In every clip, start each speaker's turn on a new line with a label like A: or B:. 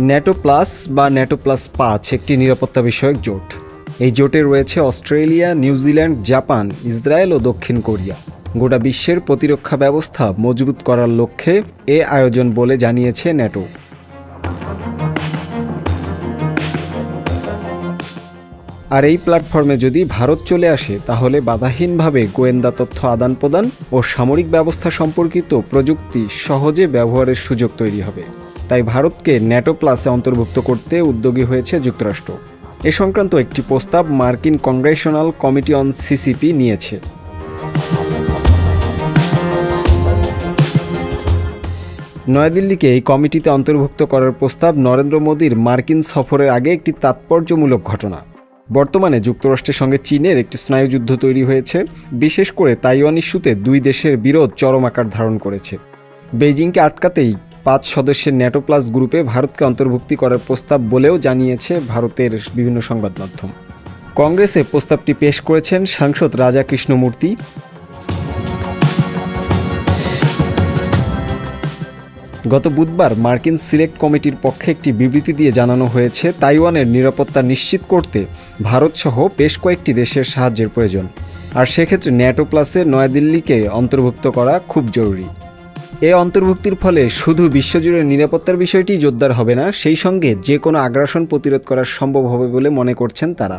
A: NATO plus বা NATO plus 5 একটি নিরাপত্তা বিষয়ক জোট। এই জোটে রয়েছে অস্ট্রেলিয়া, নিউজিল্যান্ড, জাপান, ইসরায়েল ও দক্ষিণ কোরিয়া। গোটা বিশ্বের প্রতিরক্ষা ব্যবস্থা মজবুত করার লক্ষ্যে এ আয়োজন বলে জানিয়েছে ন্যাটো। আর এই প্ল্যাটফর্মে যদি ভারত চলে আসে তাহলে বাধাহীনভাবে গোয়েন্দা তথ্য আদান প্রদান ও সামরিক ব্যবস্থা সম্পর্কিত প্রযুক্তি সহজে ব্যবহারের সুযোগ তৈরি হবে। তাই ভারতকে ন্যাটো প্লাসে অন্তর্ভুক্ত করতে উদ্যোগী হয়েছে যুক্তরাষ্ট্র। এ সংক্রান্ত একটি প্রস্তাব মার্কিন কংগ্রেশনাল কমিটি অন সিসিপি নিয়েছে। নয়াদিল্লিকে এই কমিটিতে অন্তর্ভুক্ত করার প্রস্তাব নরেন্দ্র মোদীর মার্কিন সফরের আগে একটি তাৎপর্যমূলক ঘটনা। বর্তমানে যুক্তরাষ্ট্রের সঙ্গে চীনের একটি স্নায়ুযুদ্ধ তৈরি হয়েছে। বিশেষ করে তাইওয়ান ইস্যুতে দুই দেশের বিরোধ চরম আকার ধারণ করেছে। বেইজিংকে আটকাতেই 5 সদস্যের ন্যাটো প্লাস গ্রুপে ভারতকে অন্তর্ভুক্তি করার প্রস্তাব বলেও জানিয়েছে ভারতের বিভিন্ন সংবাদ মাধ্যম। কংগ্রেসে প্রস্তাবটি পেশ করেছেন সাংসদ রাজা কৃষ্ণমূর্তি। গত বুধবার মার্কিন সিলেক্ট কমিটির পক্ষে একটি বিবৃতি দিয়ে জানানো হয়েছে, তাইওয়ানের নিরাপত্তা নিশ্চিত করতে ভারতসহ বেশ কয়েকটি দেশের সাহায্যের প্রয়োজন। আর সেক্ষেত্রে ন্যাটো প্লাসে নয়াদিল্লিকে অন্তর্ভুক্ত করা খুব জরুরি। এ অন্তর্ভুক্তির ফলে শুধু বিশ্বজুড়ে নিরাপত্তার বিষয়টি জোরদার হবে না, সেই সঙ্গে যে কোনো আগ্রাসন প্রতিরোধ করা সম্ভব হবে বলে মনে করছেন তারা।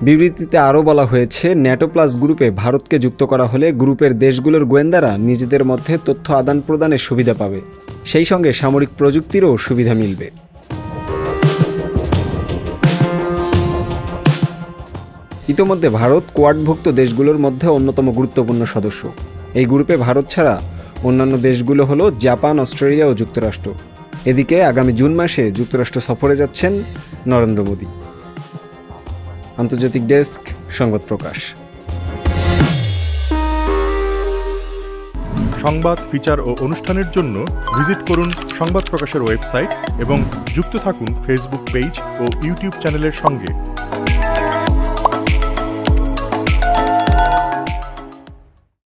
A: বিবৃতিতে আরও বলা হয়েছে, ন্যাটো প্লাস গ্রুপে ভারতকে যুক্ত করা হলে গ্রুপের দেশগুলোর গোয়েন্দারা নিজেদের মধ্যে তথ্য আদান প্রদানের সুবিধা পাবে, সেই সঙ্গে সামরিক প্রযুক্তিরও সুবিধা মিলবে। ইতোমধ্যে ভারত কোয়াডভুক্ত দেশগুলোর মধ্যে অন্যতম গুরুত্বপূর্ণ সদস্য। এই গ্রুপে ভারত ছাড়া অন্যান্য দেশগুলো হলো জাপান, অস্ট্রেলিয়া ও যুক্তরাষ্ট্র। এদিকে আগামী জুন মাসে যুক্তরাষ্ট্র সফরে যাচ্ছেন নরেন্দ্র মোদী। আন্তর্জাতিক ডেস্ক, সংবাদ প্রকাশ।
B: সংবাদ, ফিচার ও অনুষ্ঠানের জন্য ভিজিট করুন সংবাদ প্রকাশের ওয়েবসাইট এবং যুক্ত থাকুন ফেসবুক পেজ ও ইউটিউব চ্যানেলের সঙ্গে।